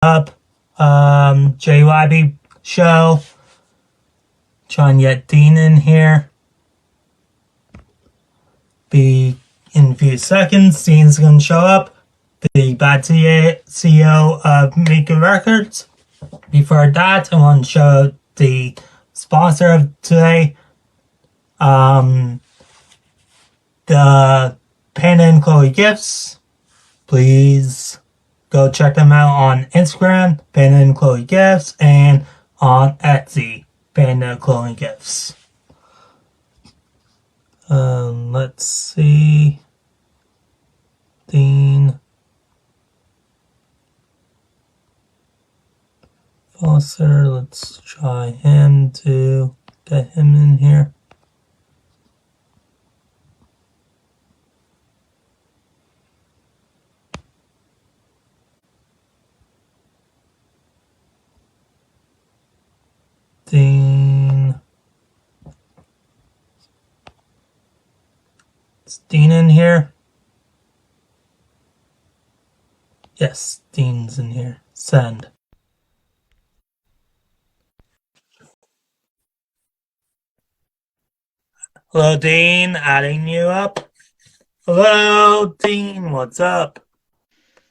up? J.Y.B Show. Trying to get Dean in here. Be in a few seconds. Dean's gonna show up. The bad CEO of Mika Records. Before that, I want to show the sponsor of today. The Panda and Chloe Gifts. Please go check them out on Instagram, Panda and Chloe Gifts, and on Etsy, Panda Chloe Gifts. Let's see. Dean Foster, let's try him to get him in here. Dean. Is Dean in here? Yes, Dean's in here. Send. Hello, Dean. Adding you up. Hello, Dean. What's up?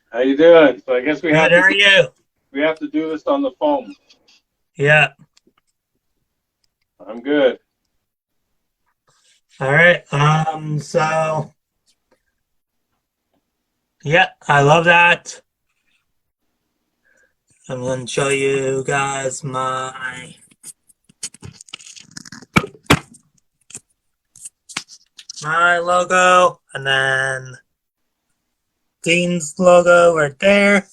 How you doing? So I guess we have Good, how are you? We have to do this on the phone. Yeah. I'm good. All right. So yeah, I love that. I'm going to show you guys my logo, and then Dean's logo right there.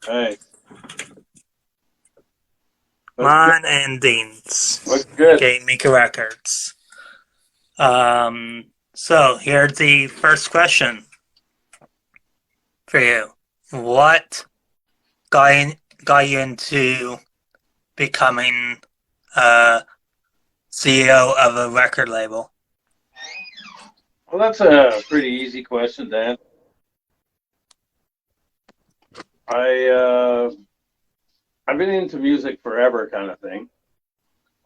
Hey. Mine and Dean's. Looks good. Okay, Mika Records. So here's the first question for you. What got you into becoming CEO of a record label? Well, that's a pretty easy question, Dan. I've been into music forever, kind of thing.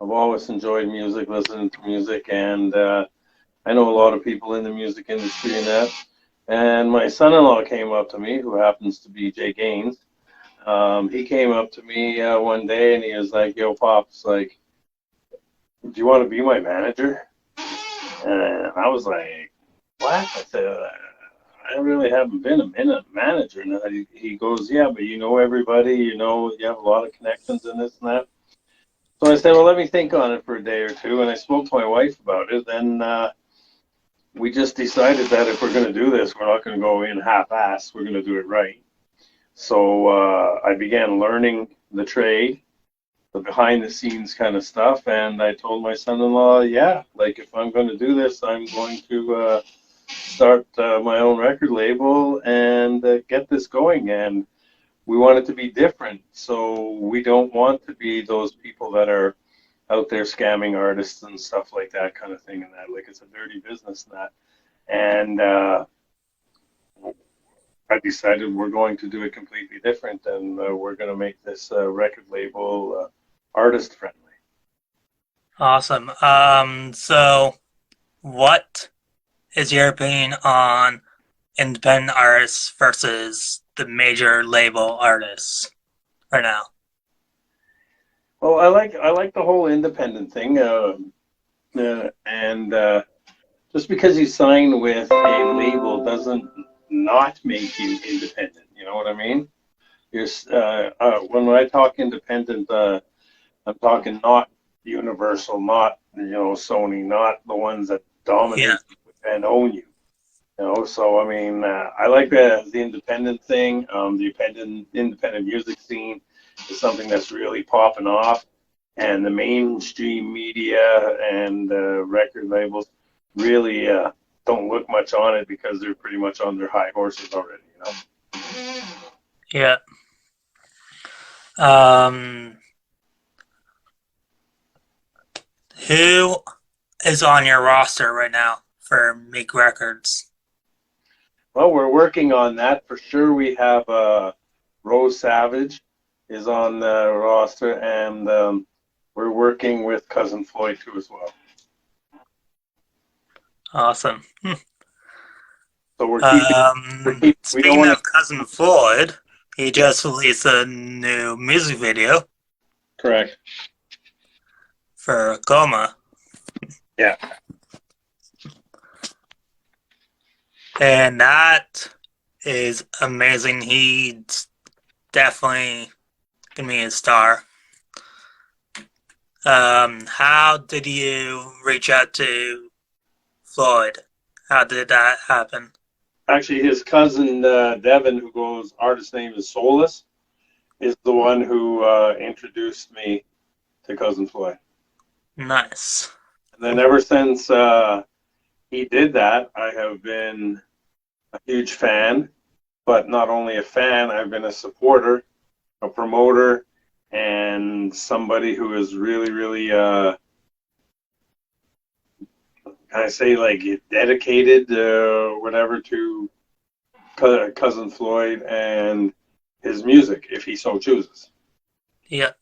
I've always enjoyed music, listening to music, and I know a lot of people in the music industry and that. And my son-in-law came up to me, who happens to be Jay Gaines. He came up to me one day and he was like, "Yo, Pops, like, do you want to be my manager?" And I was like, "What?" I said, "I really haven't been a manager." And he goes, "Yeah, but you know everybody, you know, you have a lot of connections and this and that." So I said, "Well, let me think on it for a day or two." And I spoke to my wife about it. And we just decided that if we're going to do this, we're not going to go in half-assed. We're going to do it right. So I began learning the trade, the behind-the-scenes kind of stuff, and I told my son-in-law, yeah, like if I'm going to do this, I'm going to start my own record label and get this going. And we want it to be different, so we don't want to be those people that are out there scamming artists and stuff like that kind of thing, and that, like, it's a dirty business and that. And I decided we're going to do it completely different, and we're going to make this record label artist friendly. Awesome. So what is your opinion on independent artists versus the major label artists right now? Well, I like the whole independent thing, and just because you sign with a label doesn't not make you independent. You know what I mean? You're when I talk independent, I'm talking not Universal, not Sony, not the ones that dominate and own you. So I mean, I like the independent thing. The independent music scene is something that's really popping off, and the mainstream media and record labels really don't look much on it because they're pretty much on their high horses already. Yeah. Who is on your roster right now for Mika Records? Well, we're working on that for sure. We have Rose Savage is on the roster, and we're working with Cousinfloyd too as well. Awesome. So we're keeping. We don't Speaking want of Cousinfloyd, he just released a new music video correct. for Akuma. Yeah. And that is amazing. He's definitely gonna be a star. How did you reach out to Floyd? How did that happen? Actually, his cousin Devin, who goes, artist name is Solus, is the one who introduced me to Cousinfloyd. Nice. And then ever since he did that, I have been a huge fan. But not only a fan, I've been a supporter, a promoter, and somebody who is really, really, can I say, like, dedicated, whatever, to Cousinfloyd and his music, if he so chooses. Yep.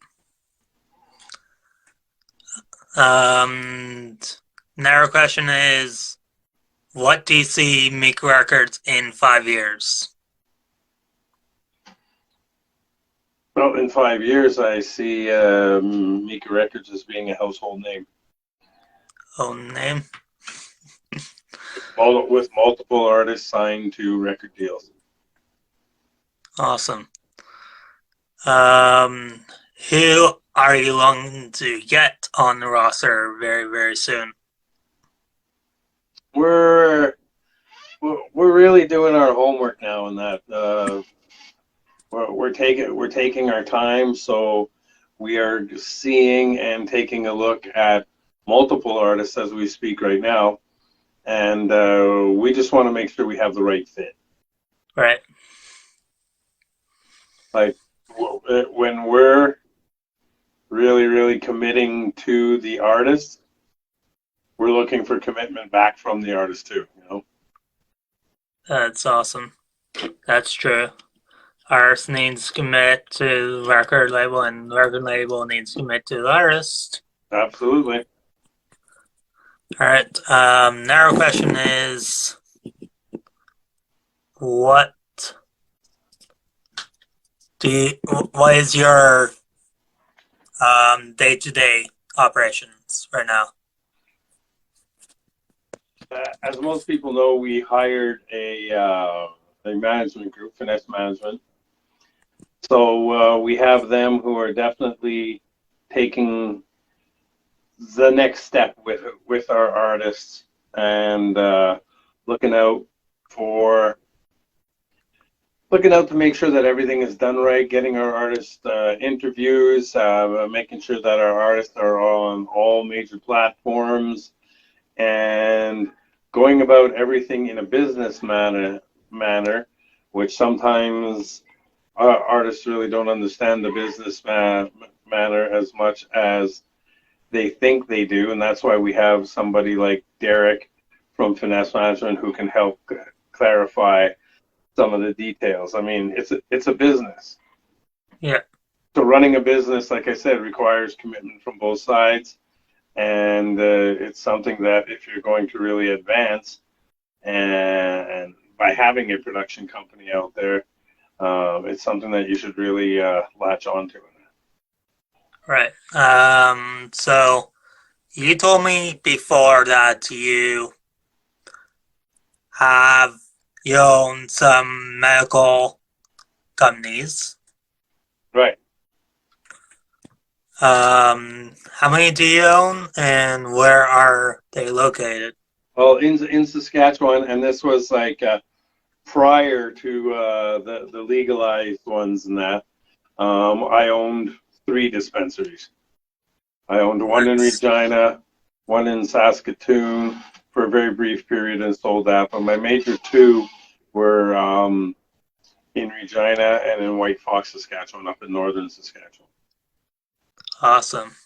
Now question is, what do you see Mika Records in 5 years? Well, in 5 years, I see Mika Records as being a household name. Own name? With multiple artists signed to record deals. Awesome. Who are you looking to get on the roster very, very soon? We're really doing our homework now in that. We're taking our time, so we are seeing and taking a look at multiple artists as we speak right now, and we just want to make sure we have the right fit. Right. Like when we're really, really committing to the artist, we're looking for commitment back from the artist too. You know. That's awesome. That's true. Artist needs to commit to the record label, and the record label needs to commit to the artist. Absolutely. All right. Narrow question is, what what is your day-to-day operations right now? As most people know, we hired a management group, Finesse Management. So we have them who are definitely taking the next step with our artists and looking out to make sure that everything is done right, getting our artists interviews, making sure that our artists are on all major platforms, and going about everything in a business manner, which sometimes artists really don't understand the business manner as much as they think they do, and that's why we have somebody like Derek from Finesse Management who can help clarify some of the details. I mean, it's a business. Yeah. So running a business, like I said, requires commitment from both sides, and it's something that if you're going to really advance, and by having a production company out there, it's something that you should really latch onto. Right. So you told me before that you own some medical companies. Right. How many do you own, and where are they located? Well, in Saskatchewan, and this was like prior to the legalized ones and that. I owned 3 dispensaries. I owned one in Regina, one in Saskatoon for a very brief period and sold that. But my major 2 were in Regina and in White Fox, Saskatchewan, up in northern Saskatchewan. Awesome.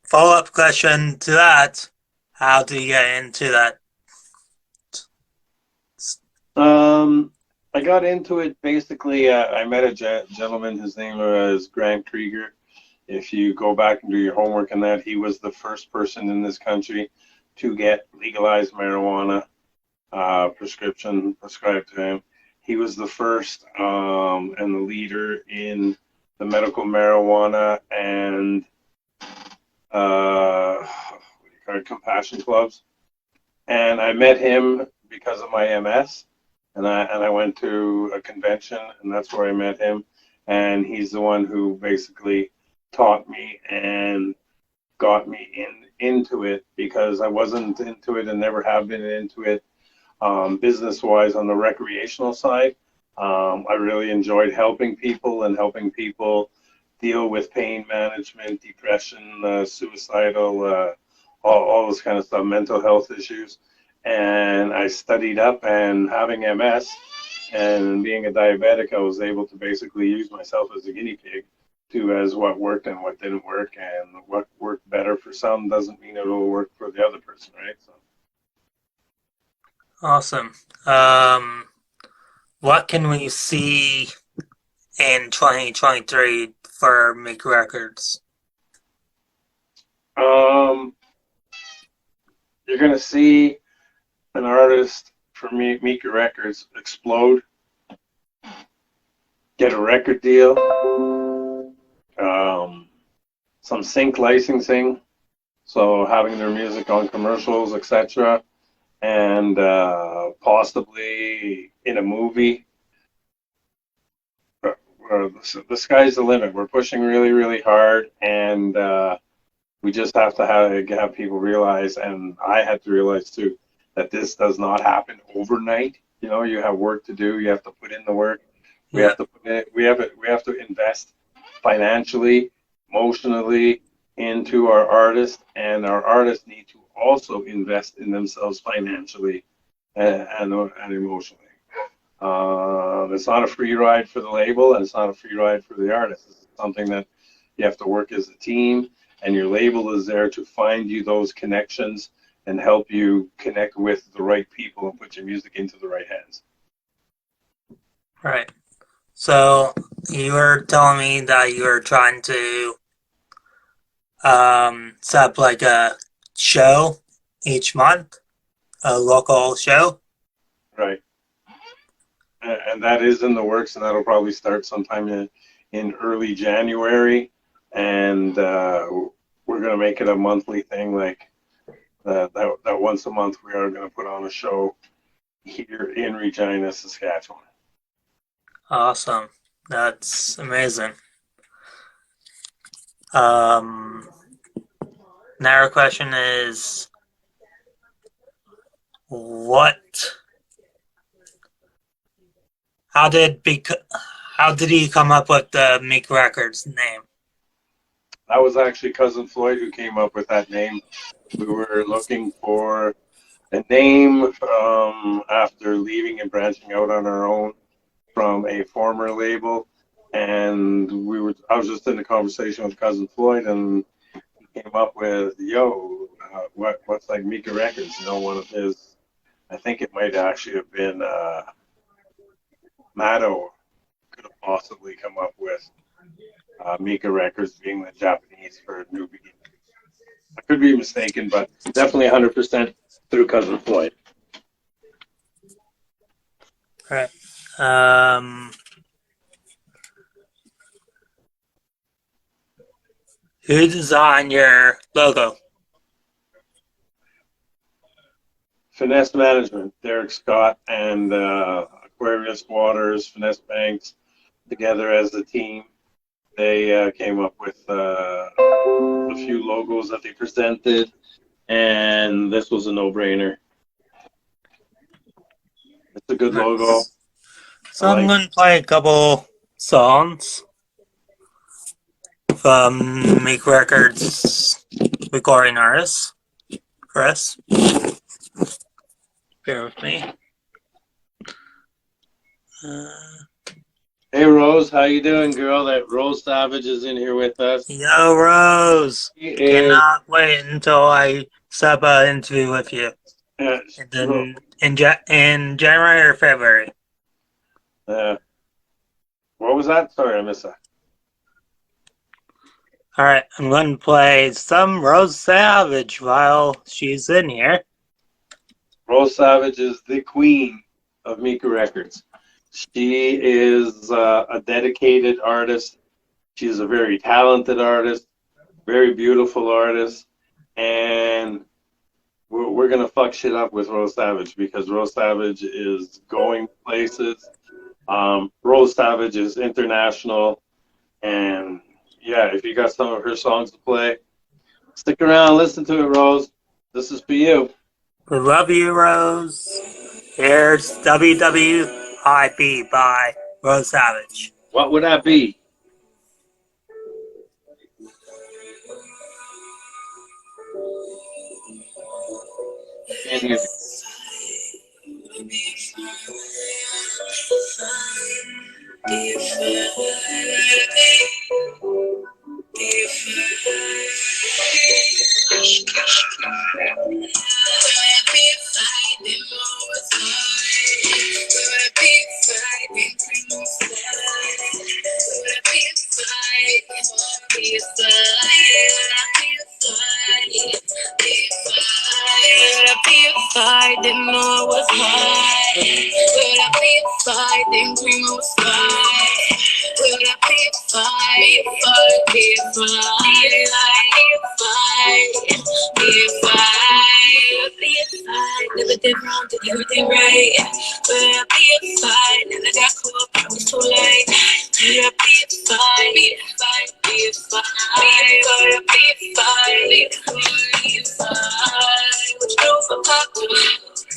Follow-up question to that, how do you get into that? I got into it basically. I met a gentleman. His name was Grant Krieger. If you go back and do your homework on that, he was the first person in this country to get legalized marijuana prescription prescribed to him. He was the first and the leader in the medical marijuana and what do you call it, compassion clubs. And I met him because of my MS. And I went to a convention, and that's where I met him. And he's the one who basically taught me and got me into it, because I wasn't into it and never have been into it business-wise on the recreational side. I really enjoyed helping people and helping people deal with pain management, depression, suicidal, all this kind of stuff, mental health issues. And I studied up, and having MS and being a diabetic, I was able to basically use myself as a guinea pig to as what worked and what didn't work, and what worked better for some doesn't mean it will work for the other person, right? So. Awesome. What can we see in 2023 for Mika Records? You're gonna see an artist for Mika Records explode, get a record deal, some sync licensing, so having their music on commercials, etc., and possibly in a movie. The sky's the limit. We're pushing really, really hard, and we just have to have people realize, and I had to realize too, that this does not happen overnight. You know, you have work to do. You have to put in the work. We have to put in, we have to invest financially, emotionally into our artists, and our artists need to also invest in themselves financially and emotionally. It's not a free ride for the label, and it's not a free ride for the artist. It's something that you have to work as a team, and your label is there to find you those connections and help you connect with the right people and put your music into the right hands. Right. So you were telling me that you were trying to set up like a show each month, a local show. Right. And that is in the works, and that'll probably start sometime in early January. And we're going to make it a monthly thing, like that once a month we are going to put on a show here in Regina, Saskatchewan. Awesome. That's amazing. Now our question is, how did he come up with the Mika Records name? That was actually Cousinfloyd who came up with that name. We were looking for a name after leaving and branching out on our own from a former label, and I was just in a conversation with Cousinfloyd, and he came up with, what's like Mika Records? You know, one of his, I think it might actually have been Matto could have possibly come up with Mika Records being the Japanese for New Beginning. I could be mistaken, but definitely 100% through Cousinfloyd. Right. Who designed your logo? Finesse Management, Derek Scott and Aquarius Waters, Finesse Banks, together as a team. They came up with a few logos that they presented, and this was a no-brainer. It's a good logo. So I'm going to play a couple songs from Mika Records recording artists. Chris, bear with me. Hey Rose, how you doing, girl? That Rose Savage is in here with us. Yo, Rose! Cannot wait until I set up an interview with you. In January or February. What was that? Sorry, I missed that. Alright, I'm going to play some Rose Savage while she's in here. Rose Savage is the queen of Mika Records. She is a dedicated artist. She's a very talented artist, very beautiful artist, and we're gonna fuck shit up with Rose Savage because Rose Savage is going places. Rose Savage is international, and yeah, if you got some of her songs to play, stick around, listen to it, Rose. This is for you. We love you, Rose. Here's JYB by Rose Savage. What would that be? Can't hear Didn't know it was high. Will I be fine? Didn't dream it was fine. Will I be fine? Be fine. Never did wrong, did everything right. Will I be fine? Never got caught, but it was too late. Will I be fine? Be fine. Will I be fine? What you do for pop?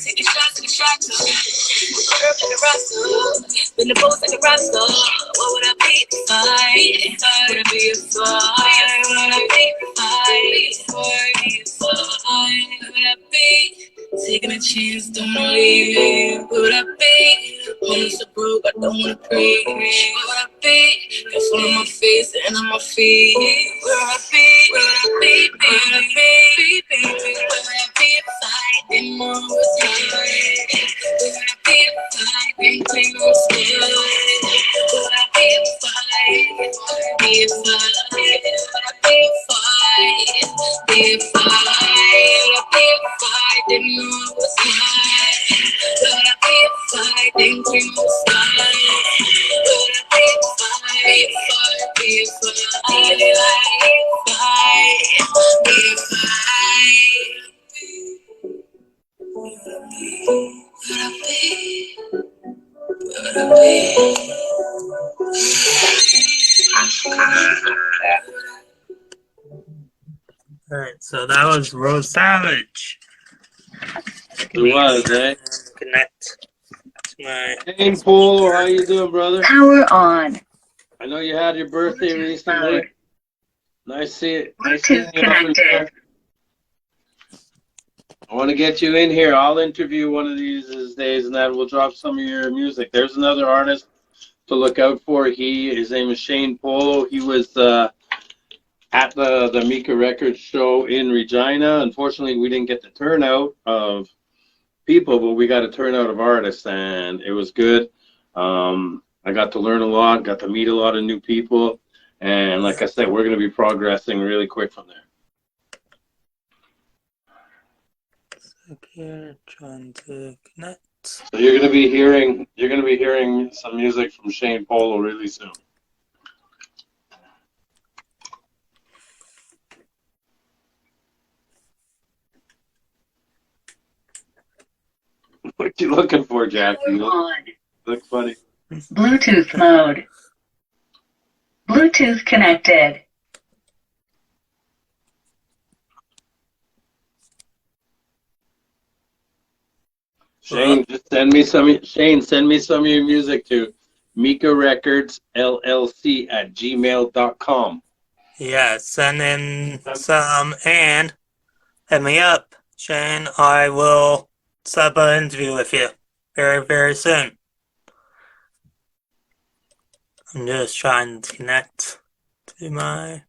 Taking shots in the shotgun. Herb in the roster. Been the post like a roster. What would I be? Fine. Would I be fine? Would I be fine? Would I be taking a chance? Don't believe. Would I be honest or broke? I don't wanna preach. Would I be careful on my face and on my feet? Would I be? Would I be? Would I be? Would I be fine? Didn't know it was hard. Would I be fine? Didn't think it was good. Would I be fine? Be fine. Would I be fine? Be fine. Would I be fine? Didn't know it was hard. Would I be fine? Didn't think it was good. Would I be fine? Be fine. Be fine. Be fine. Alright, so that was Rose Savage. It was, eh? Connect to my... Hey, Polo, how you doing, brother? Power on. I know you had your birthday Bluetooth recently. mode. Nice seeing you up in Connected. there. I want to get you in here. I'll interview one of these days, and then we'll drop some of your music. There's another artist to look out for. His name is Shane Polo. He was at the Mika Records show in Regina. Unfortunately, we didn't get the turnout of people, but we got a turnout of artists, and it was good. I got to learn a lot, got to meet a lot of new people, and like I said, we're going to be progressing really quick from there. Okay, trying to connect. So you're going to be hearing some music from Shane Polo really soon. What you looking for, Jack? You look funny. Bluetooth mode. Bluetooth connected. Shane, just send me some of your music to Mika Records LLC at gmail.com. Yeah, send in some and hit me up, Shane. I will set up an interview with you very, very soon. I'm just trying to connect to my...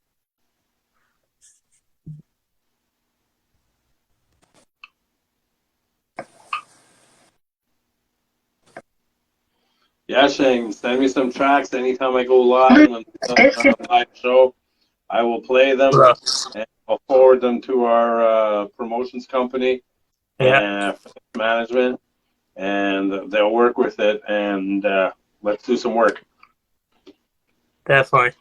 Yeah, Shane, send me some tracks anytime I go live on a live show. I will play them and I'll forward them to our promotions company and management, and they'll work with it, and let's do some work. Definitely.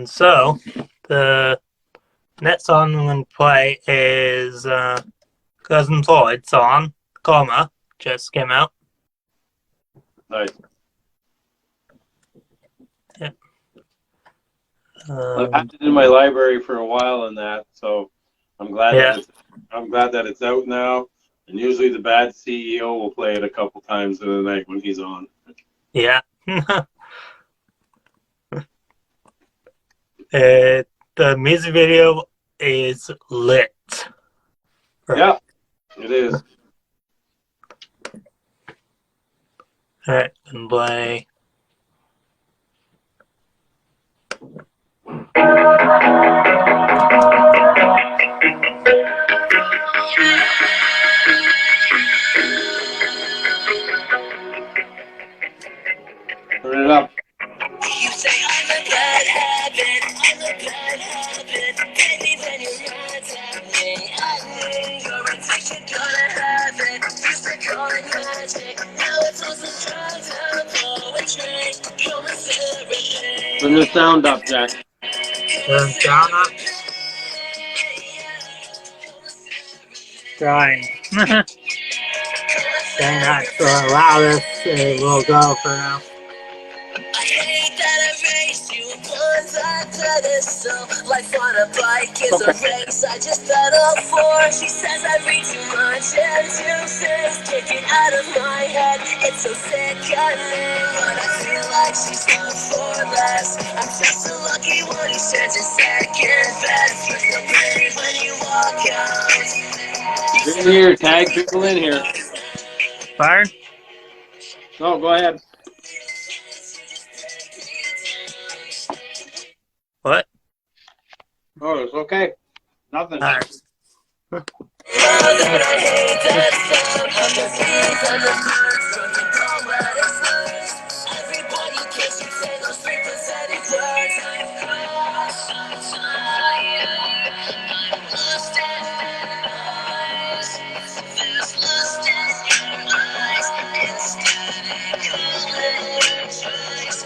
So the next song I'm going to play is Cousinfloyd song, Coma, just came out. Nice. Yeah. I've had it in my library for a while and that, so I'm glad that it's out now. And usually the bad CEO will play it a couple times in the night when he's on. Yeah. The music video is lit. Right. Yeah, it is. Alright, and play. Turn it up. You say I'm a bad habit, I'm a bad habit. Baby, when you're mad at me, your addiction gonna have it. Used to call it magic, now it's all some drugs and poetry. Come and celebrate. Turn the sound up, Jack. Turn down up. Trying. Saying that so loud it will go for now. I hate that I raised you upon that pedestal. Life on a bike is a race I just pedal for. She says I read too much and too says kick it out of my head. It's so sickening when I feel like she's not for less. I'm just a lucky one who shares a second best. You're so pretty when you walk out. Get in here, tag people in here. Fire? No, go ahead. What? Oh, it's okay. Nothing. Alright.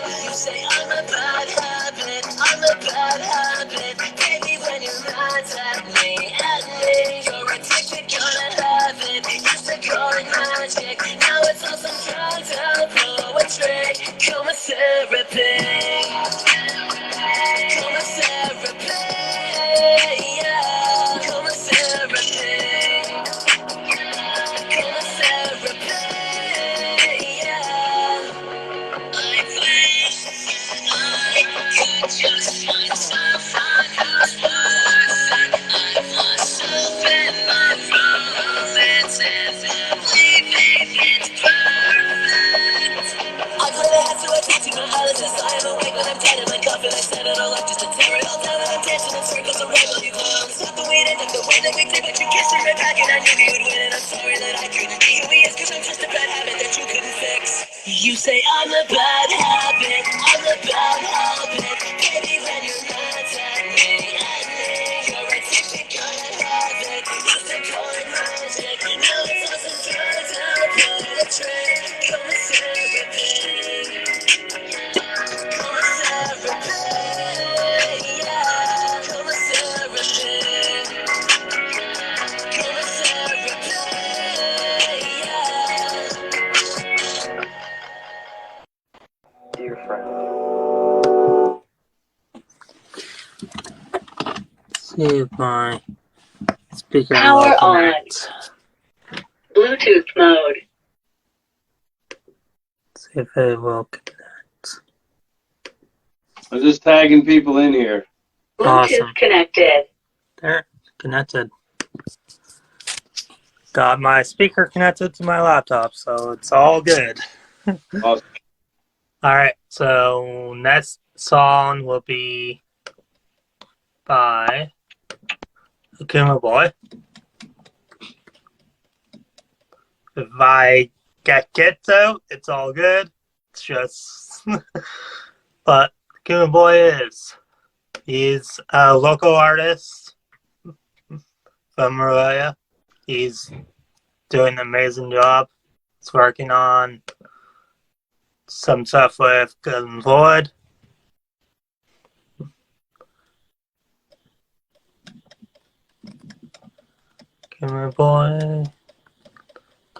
You say I'm a bad habit, I'm a bad habit. Baby, when you're mad at me, you're addicted, gonna have it. Used to call it magic, now it's all some drugs and poetry. Come and therapy, come and therapy, yeah. Come and therapy, come and therapy, yeah. I could just find someone who's worth it. I've lost hope in my romance and believing it's perfect. I really have to attend to my analysis. I am awake when I'm dead in my coffin. I stand it all up just to tear it all down. And I'm dancing in circles around all you clowns. Stop the weed and the way that we did, but you kissed me right back and I knew you would win. And I'm sorry that I couldn't be who he is, cause I'm just a bad habit that you couldn't fix. You say I'm a bad habit, I'm a bad habit. Baby, when you're mad at me, you're addicted, gonna have it. Used to call it magic, now it's all some drugs and poetry. Come and therapy, come and therapy, yeah. Come and therapy, come and therapy, yeah. Dear friend, See if my speaker Power will on. connect. Bluetooth mode. See if it will connect. I'm just tagging people in here. Bluetooth Awesome. connected. There, connected. Got my speaker connected to my laptop, so it's all good. Awesome. Alright, so next song will be by Akuma Boi. If I get kicked out, it's all good. It's just, but Akuma Boi he's a local artist from Maria. He's doing an amazing job. He's working on some stuff with Cousinfloyd. Akuma Boi.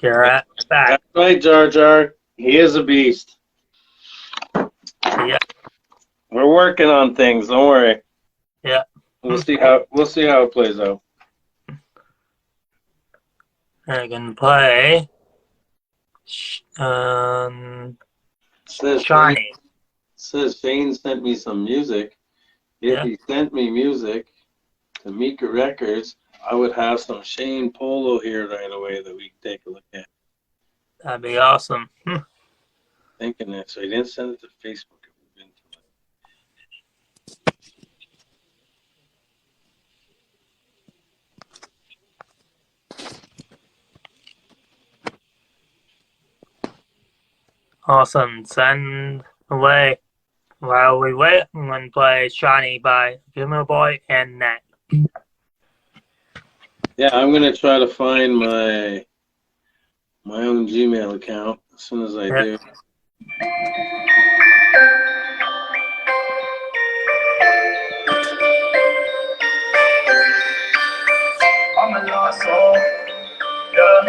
You're at back. That's right, Jar Jar. He is a beast. Yeah. We're working on things. Don't worry. Yeah. We'll see how it plays out. I can play Shiny. Says Shane sent me some music. If he sent me music to Mika Records, I would have some Shane Polo here right away that we can take a look at. That'd be awesome. Thinking that, so he didn't send it to Facebook. Awesome. Send away. While we wait, I'm going to play Shiny by Akuma Boi and Nat. Yeah, I'm gonna try to find my own Gmail account as soon as I do. I'm a lost soul. Yeah, I'm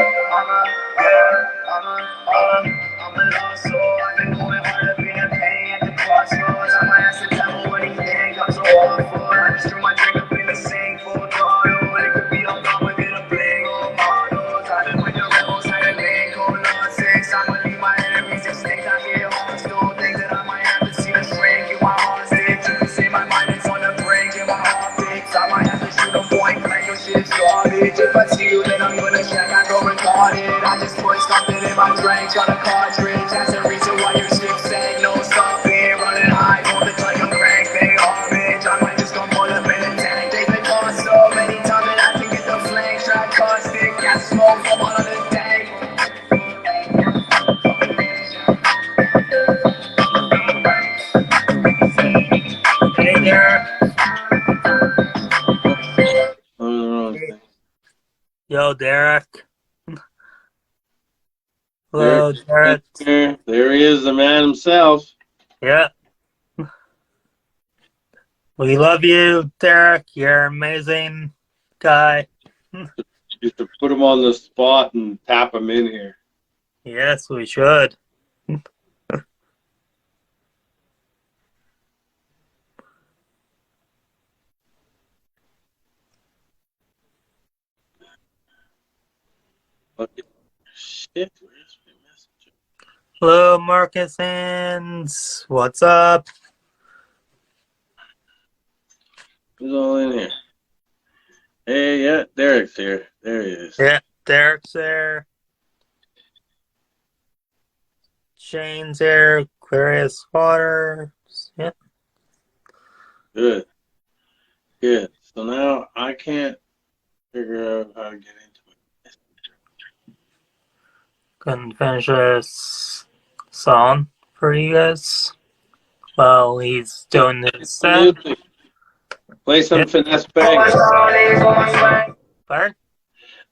a lost soul. I've been going hard, I've been in pain at the crossroads. I might ask the devil what he think. I'm so awful. I just threw my drink up in the sink, full throttle. It could be all gone within a blink. Oh, model. Driving with the rebels, had a lane, cold nonsense. I'ma leave my enemies extinct. I hear hostile things that I might have to see the shrink. You my hostage. You can see my mind is on the brink. In my optics, I might have to shoot a point blank. Your shit is garbage. If I see you, then I'm gonna check. I go retarded. I just put something in my drink. Got a cartridge. That's the reason why your shit saying no stopping. Running high, hold it like a crank. They garbage. I might just go pull up in a tank. They've been gone so many times that I can get the flame. Track caustic. Gas smoke from all of the tank. Hey there. Yo, Derek. Hello, Derek. There he is, the man himself. Yeah. We love you, Derek. You're an amazing guy. You should put him on the spot and tap him in here. Yes, we should. Okay. Shit, where's my message? Hello, Marcus Hands. What's up? Who's all in here? Hey, yeah, Derek's here. There he is. Yeah, Derek's there. Shane's there. Aquarius Water. Yeah. Good. Good. So now I can't figure out how to get into it. Couldn't finish this song for you guys while he's doing this set. Play some Finesse Banks. Pardon?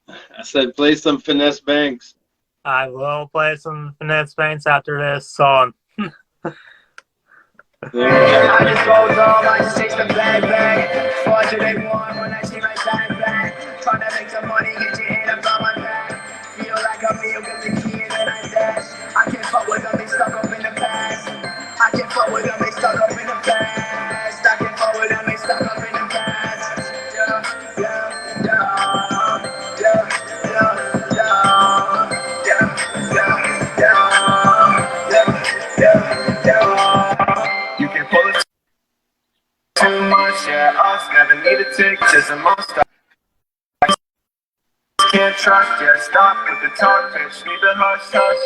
I said play some Finesse Banks. I will play some Finesse Banks after this song. I just go dumb, I just take the bag. Forge they want when I see my bag. Trying to make some money, get your hand up on my back. Feel like I'm Neil, get the key and then I dash. I can't fuck with them, they stuck up in the past. I can't fuck with them, they stuck up in the past. I can't fuck with them, they stuck up in the past. Yeah, yeah, yeah, yeah, yeah, yeah, yeah, yeah, yeah. You can pull it too much, yeah. Us never need a tick, just a monster. Can't trust, yeah. Stop with the talk, bitch. Need the hush, hush.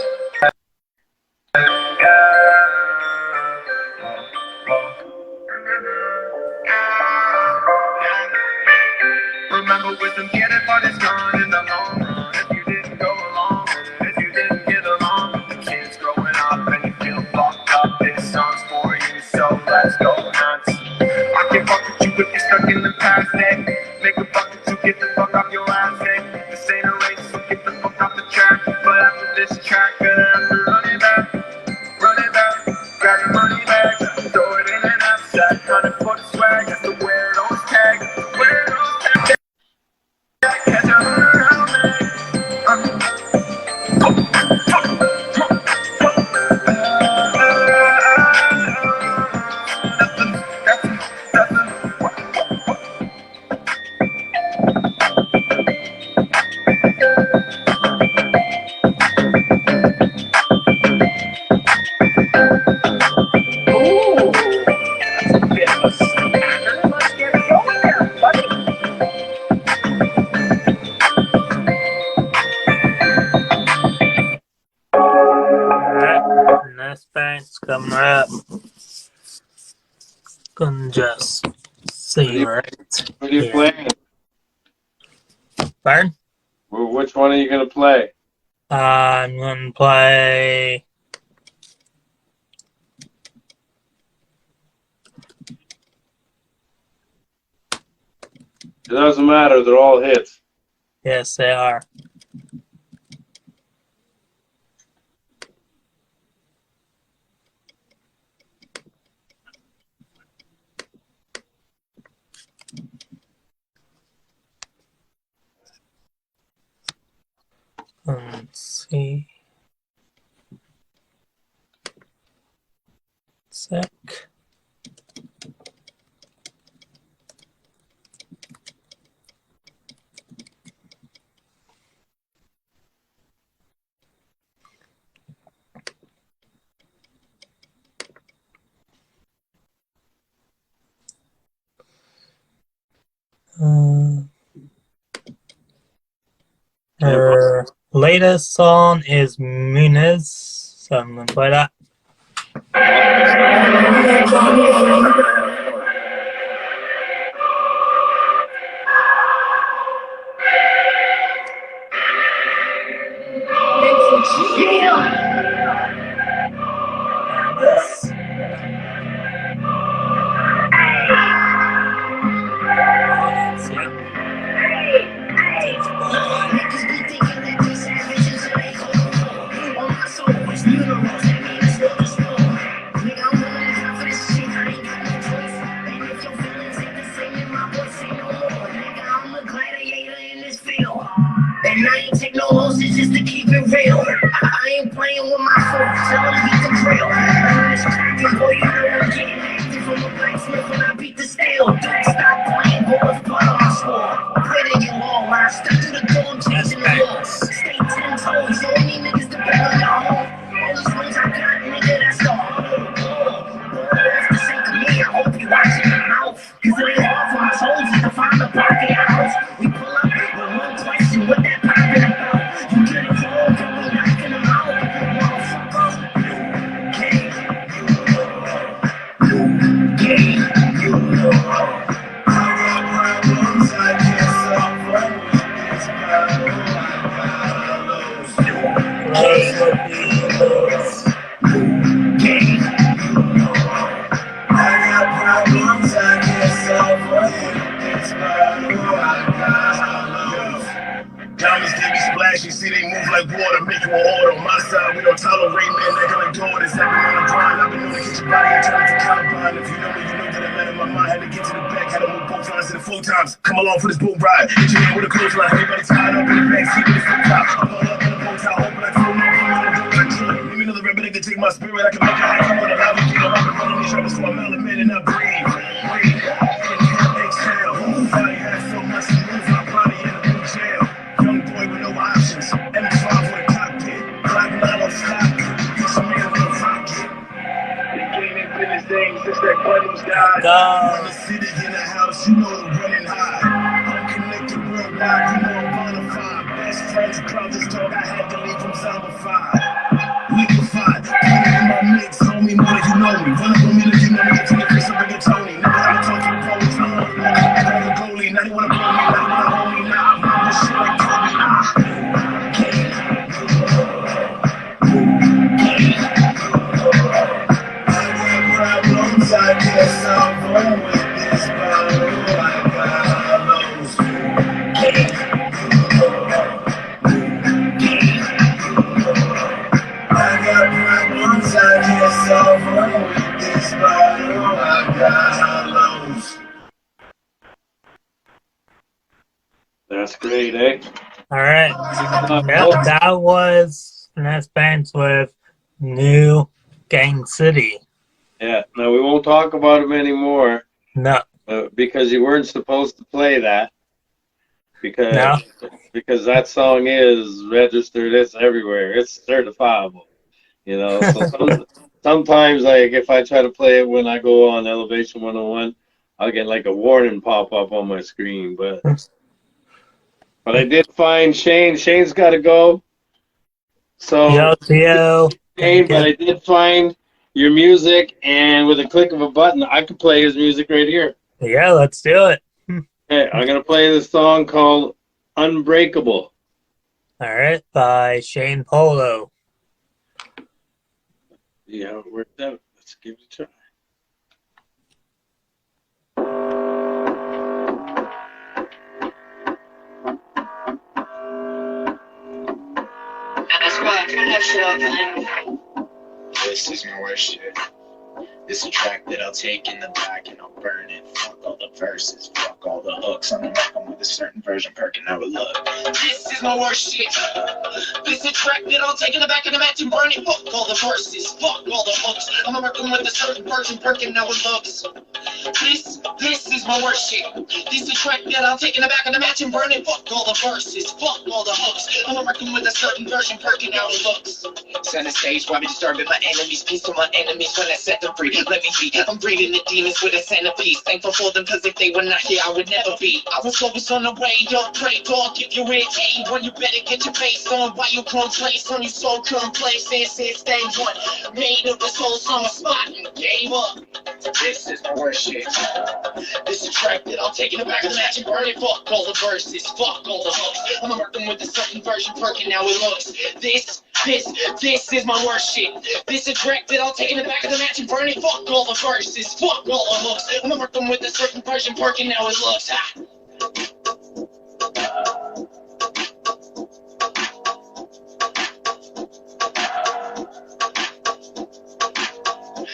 Remember let them get it, but it's gone in the long run. If you didn't go along with it, if you didn't get along with the kids growing up and you feel fucked up, this song's for you, so let's go nuts. I can fuck with you if you're stuck in the past, then make a buck with you, get the fuck off your ass, then this ain't a race, so get the fuck off the track. But after this track, gonna have to run it back, grab your money back, throw it in an knapsack, hunting for the swag, that's to wear those tags, catch a $100 bag. Next band's coming up. Gonna just see right. What are you playing? Pardon? Well, which one are you gonna play? I'm gonna play. It doesn't matter. They're all hits. Yes, they are. Let's see. Sec. Her latest song is Muniz, so I'm gonna play that. And I ain't take no losses just to keep it real. I ain't playing with my folks, tell them beat the drill. It's cracking, boy, you know I'm getting active from a blacksmith when I beat the steel. Dude, stop playing, boy, it's blood on my floor. Quit it, you all. When I step through the door, I'm chasing the walls. Stay 10 toes, you don't need niggas to bet on your home. All these ones I got, nigga, that's the whole. That's the sake of me, I hope you watching your mouth. Cause it ain't hard for my soldiers to find the parking house. We pull up with one question, what that poppin' about? You get it wrong, and we knocking them out. Motherfuckers, you know. I got problems, I can't solve problems. Diamonds can be splashy, see they move like water, make you an order. On my side, we don't tolerate men that gonna ignore this. I've been on the grind, I've been on to get your body and turn it to Columbine. If you know me, you know that I met in my mind. Had to get to the back, had to move both lines to the 4 times. Come along for this boat ride. Hit your man with a clothesline, everybody tied up in the back seat with a flip top. I'm all up in the boat tie, hoping I throw my phone on the door like Trump. Give me another rapper that can take my spirit, I can make it happen. I'm on a live again, I've been running these rappers for a element and I breathe. Exhale, body has so much to lose, my body in a new jail. Young boy with no options, M5 with a cockpit, Glock 9 on stock, get some man with a rocket. They gaining business things since that button's died. In the city, in the house, you know I'm running high. I'm connected worldwide, you know I'm bonafide. Best friends, crowds, this dog, I had to leave from zombified. Liquefied, put it in my mix, homie, more than you know me. Run up on me, let you know me, get to the Chris, I'm bringing Tony. Never had to talk to the police, I call the goalie, now they wanna blow me, now they wanna hold me, now Great, eh? Alright. Yep, Oh, that was Finesse Bands with New Gang City. yeah. Now we won't talk about him anymore No. because you weren't supposed to play that because No. because that song is registered. It's everywhere. It's certifiable. You know. So sometimes, like if I try to play it when I go on Elevation 101, I'll get like a warning pop up on my screen. But I did find Shane. Shane's got to go. So. Yo, Theo. Shane, Thank but you. I did find your music, and with a click of a button, I could play his music right here. Yeah, let's do it. Okay, I'm gonna play this song called "Unbreakable." Alright, by Shane Polo. Yeah, it worked out. Let's give it a try. That's why I turn that shit up, man. This is my worst shit. This a track that I'll take in the back and I'll burn it. Fuck all the verses, fuck all the hooks. I'm rocking with a certain version, perking how it look. This is my worst shit. This a track that I'll take in the back of the match and burn it. Fuck all the verses, fuck all the hooks. I'm rocking with a certain version, perking how it looks. This is my worst shit. This a track that I'll take in the back of the match and burn it. Fuck all the verses, fuck all the hooks. I'm rocking with a certain version, perking how it looks. Center stage, why be disturbing my enemies? Peace to my enemies when I set them free. Let me be. I'm breeding the demons with a centerpiece. Thankful for them, cause if they were not here, I would never be. I was always on the way, yo, pray, dog, if you're in aid, when you better get your face on. Why you come place on your soul, come place, since day one. Made up this whole song, spot and gave up. This is my worst shit. This is a track that I'll take in the back of the match and burn it. Fuck all the verses, fuck all the hooks. I'm working with a certain version, perking how it looks. This is my worst shit. This is a track that I'll take in the back of the match and burn it. Fuck all the verses, fuck all the hooks. I'm working with a certain version, perking how it looks.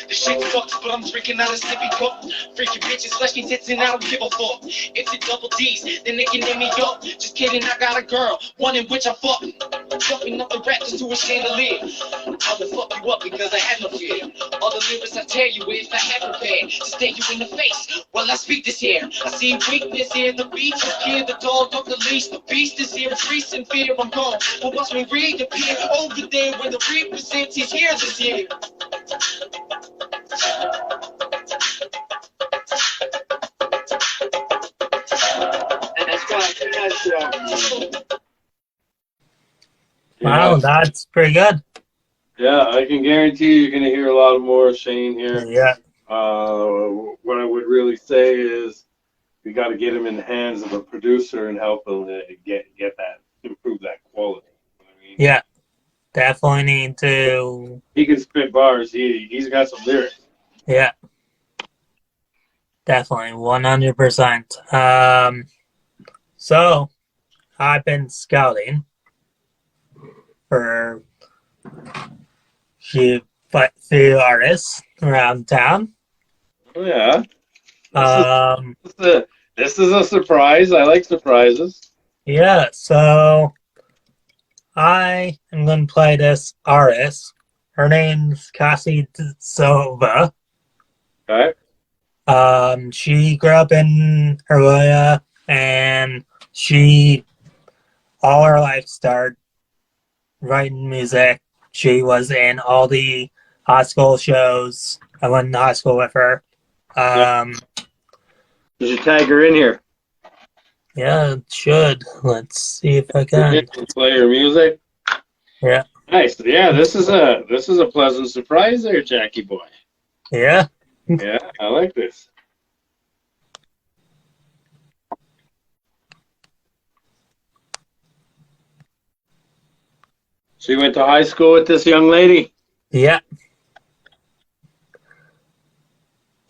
The shit sucks, but I'm drinking out a sippy cup. Freaking bitches, flashing tits, and I don't give a fuck. If it's double D's, then they can name me up. Just kidding, I got a girl, one in which I fuck. Jumping up the rafters to a chandelier. I will fuck you up because I have no fear. All the lyrics I tell you is I have prepared to stare you in the face while I speak this here. I see weakness here, the beach is here, the dog off the leash, the beast is here, increase in fear, I'm gone. But watch me reappear over there where the represents he's here this year. Wow, that's pretty good. Yeah, I can guarantee you're gonna hear a lot more Shane here. Yeah. What I would really say is we got to get him in the hands of a producer and help him to get that, improve that quality. You know what I mean? Yeah. Definitely need to. He can spit bars. He's got some lyrics. Yeah. Definitely, 100%. So, I've been scouting for few artists around town. Oh yeah. Um, This is a surprise. I like surprises. yeah, so I am going to play this artist. Her name's Cassie Dasilva. Okay. She grew up in Herboya, and she all her life started writing music. She was in all the high school shows. I went to high school with her. You should tag her in here. Yeah, it should. Let's see if I can. Play her music. Yeah. Nice. Yeah, this is a pleasant surprise there, Jackie boy. Yeah. Yeah, I like this. So you went to high school with this young lady? Yeah.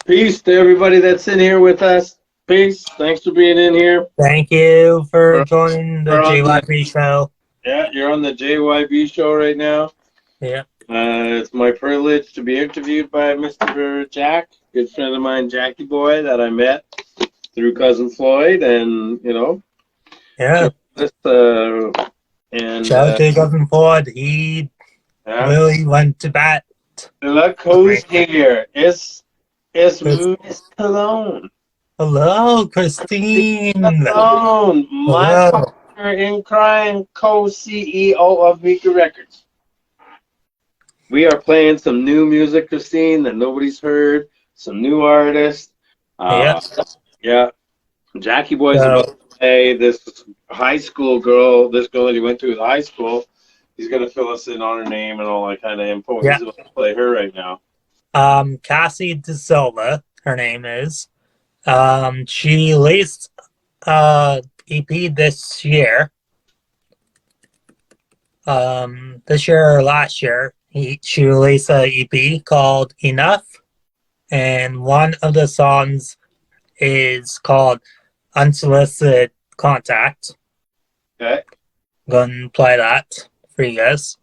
Peace to everybody that's in here with us. Peace. Thanks for being in here. Thank you for joining the J.Y.B Show. Yeah, you're on the J.Y.B Show right now. Yeah. It's my privilege to be interviewed by Mr. Jack, good friend of mine, Jackie Boy, that I met through Cousinfloyd, and you know, Yeah. this and Shout out to Cousinfloyd. He really went to bat. Look who's here. It's Miss Cologne. Hello, Christine. Cologne, my Hello. partner in crime, co-CEO of Mika Records. We are playing some new music, Christine, that nobody's heard. Some new artists. Yeah. Jackie Boy's about to play this high school girl, this girl that he went to his high school. He's going to fill us in on her name and all that kind of info. Yeah. He's about to play her right now. Cassie Dasilva, her name is. She released EP this year. This year or last year, she released an EP called Enough, and one of the songs is called Unsolicited Contact. Okay. I'm going to play that for you guys.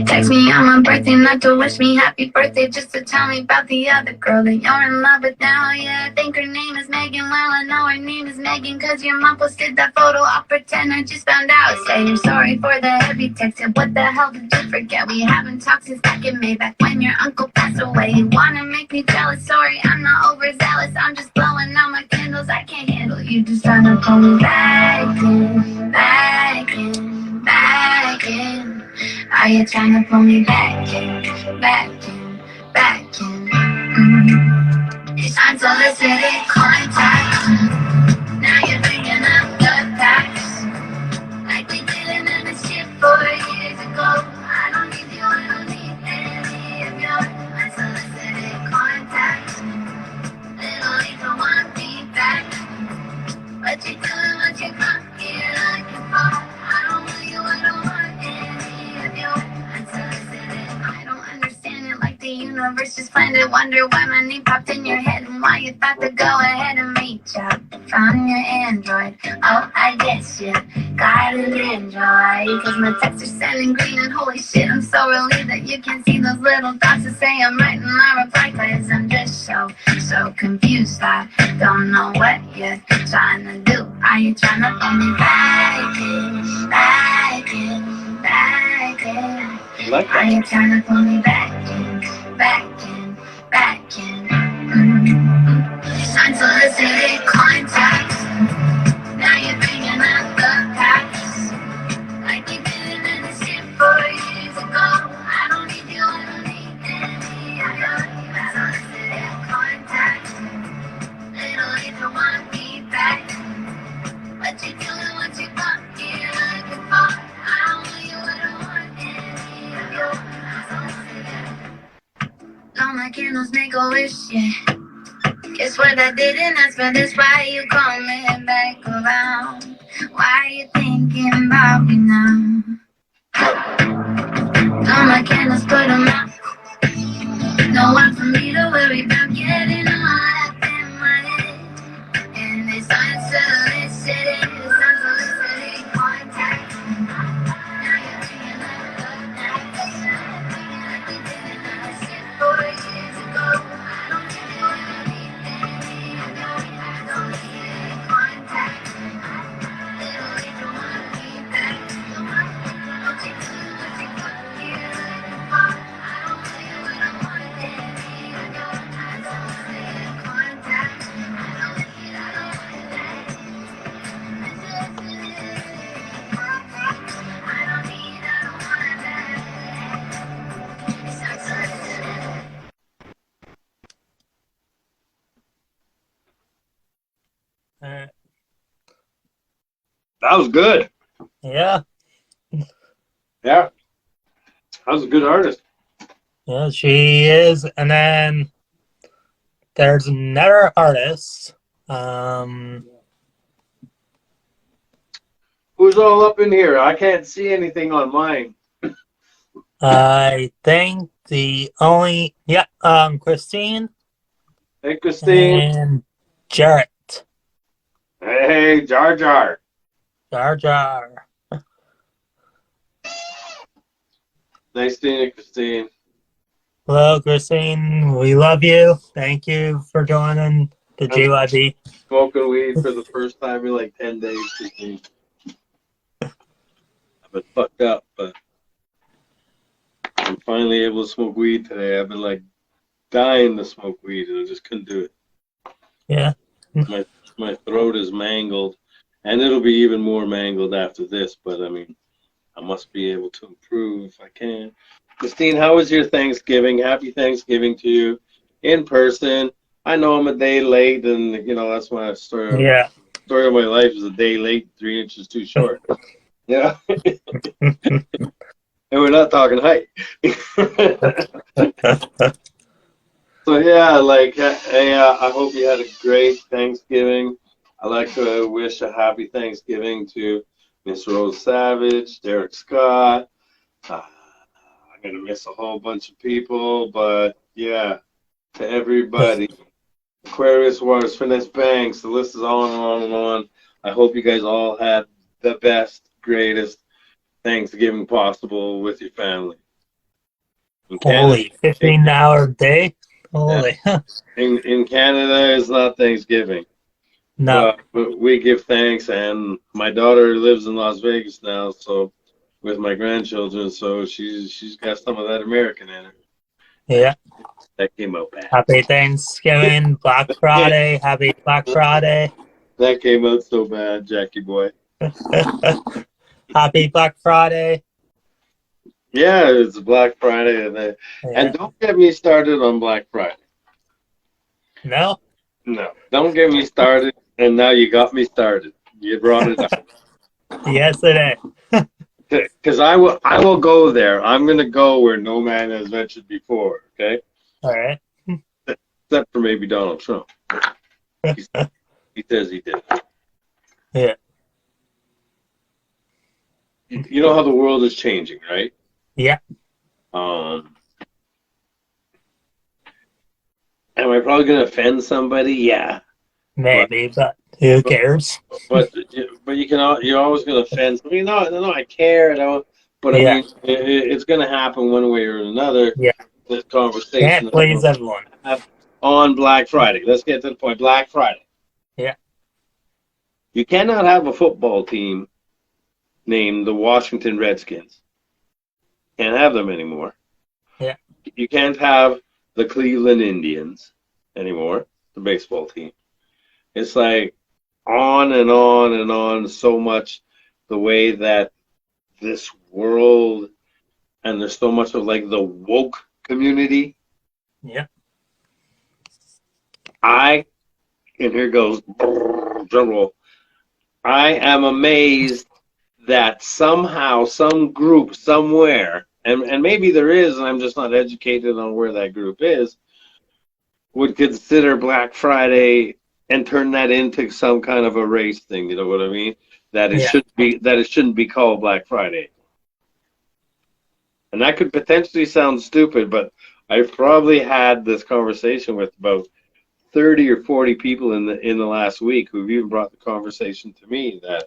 Text me on my birthday, not to wish me happy birthday, just to tell me about the other girl that you're in love with now. Yeah, I think her name is Megan. Well, I know her name is Megan, cause your mom posted that photo. I'll pretend I just found out. Say you're sorry for the heavy text. And what the hell did you forget? We haven't talked since back in May, back when your uncle passed away. You wanna make me jealous? Sorry, I'm not overzealous. I'm just blowing out my candles. I can't handle you just trying to pull me back in, back in, back in. Are you trying to pull me back in, back in, back in? It's unsolicited contact. Now you're bringing up the facts, like we didn't end this shit 4 years ago. I don't need you, I don't need any of your unsolicited contact. Little Lisa want me back, but you're doing what you come here looking for. I don't want you, I don't want any of your unsolicited. I don't understand it, like the universe just planned it. Wonder why my name popped in your head and why you thought to go ahead and reach out from your Android. Oh, I guess you got an Android, cause my texts are sending green and holy shit, I'm so relieved that you can see those little dots that say I'm writing my reply, cause I'm just so confused. I don't know what you're trying to do. Are you trying to pull me back in, back in, back in? Are you trying to pull me back in, back in, back in? Unsolicited contact. Now you're bringing up the past, like you didn't end this shit 4 years ago. I don't need you, I don't need any of your unsolicited contact. Little Lisa want me back, but you're doing what you come here looking for. I don't want you, I don't want any of your unsolicited. All my candles make a wish, yeah. Guess what, I didn't ask for this. Why you coming back around? Why you thinking about me now? All my candles, put them out. No one for me to worry about getting all up in my head. And it's unsolicited contact. Now you're bringing up the past, like we didn't have this shit 4 years ago. I don't need you, I don't need any of your unsolicited contact. Little Lisa want me back, but you do what you come here looking for. I don't want you, I don't want any of your unsolicited contact. I don't need, I don't want that. I don't need, I don't want that. It's unsolicited. That was good. Yeah. Yeah. That was a good artist. Yeah, she is. And then there's another artist. Who's all up in here? I can't see anything on mine. I think the only Christine Hey, Christine. and Jarrett. Hey, Jar Jar. Jar Jar. Nice seeing you, Christine. Hello, Christine. We love you. Thank you for joining the I'm JYB. smoking weed for the first time in like 10 days. I've been fucked up, but I'm finally able to smoke weed today. I've been like dying to smoke weed and I just couldn't do it. Yeah. My throat is mangled, and it'll be even more mangled after this. But I mean, I must be able to improve if I can. Christine, how was your Thanksgiving? Happy Thanksgiving to you in person. I know I'm a day late, and you know that's my story. Yeah. Story of my life is a day late, 3 inches too short. Yeah, and we're not talking height. So yeah, like, hey, I hope you had a great Thanksgiving. I'd like to wish a happy Thanksgiving to Miss Rose Savage, Derek Scott. I'm gonna miss a whole bunch of people, but yeah, to everybody. Aquarius Waters, Finesse Banks, the list is on and on and on. I hope you guys all had the best, greatest Thanksgiving possible with your family. In Holy, 15-hour day? Holy. in Canada, it's not Thanksgiving. No. But we give thanks, and my daughter lives in Las Vegas now, so with my grandchildren, so she's got some of that American in her. Yeah. That came out bad. Happy Thanksgiving, Black Friday. Happy Black Friday. That came out so bad, Jackie boy. Happy Black Friday. Yeah, it's Black Friday, and don't get me started on Black Friday. No? No, don't get me started, and now you got me started. You brought it up. Yes, it is. Because I will go there. I'm going to go where no man has ventured before, okay? All right. Except for maybe Donald Trump. He says he did. Yeah. You know how the world is changing, right? Yeah. Am I probably going to offend somebody? Yeah. Maybe, but who cares? But you're always going to offend somebody. No, I care. But I mean, it's going to happen one way or another. Yeah. This conversation. Can't please everyone. On Black Friday. Let's get to the point. Black Friday. Yeah. You cannot have a football team named the Washington Redskins. Can't have them anymore. Yeah. You can't have the Cleveland Indians anymore, the baseball team. It's like on and on and on so much the way that this world, and there's so much of like the woke community. Yeah. And here goes, drum roll. I am amazed that somehow some group somewhere, and maybe there is, and I'm just not educated on where that group is, would consider Black Friday and turn that into some kind of a race thing. You know what I mean? That it shouldn't be called Black Friday. And that could potentially sound stupid, but I've probably had this conversation with about 30 or 40 people in the last week who've even brought the conversation to me that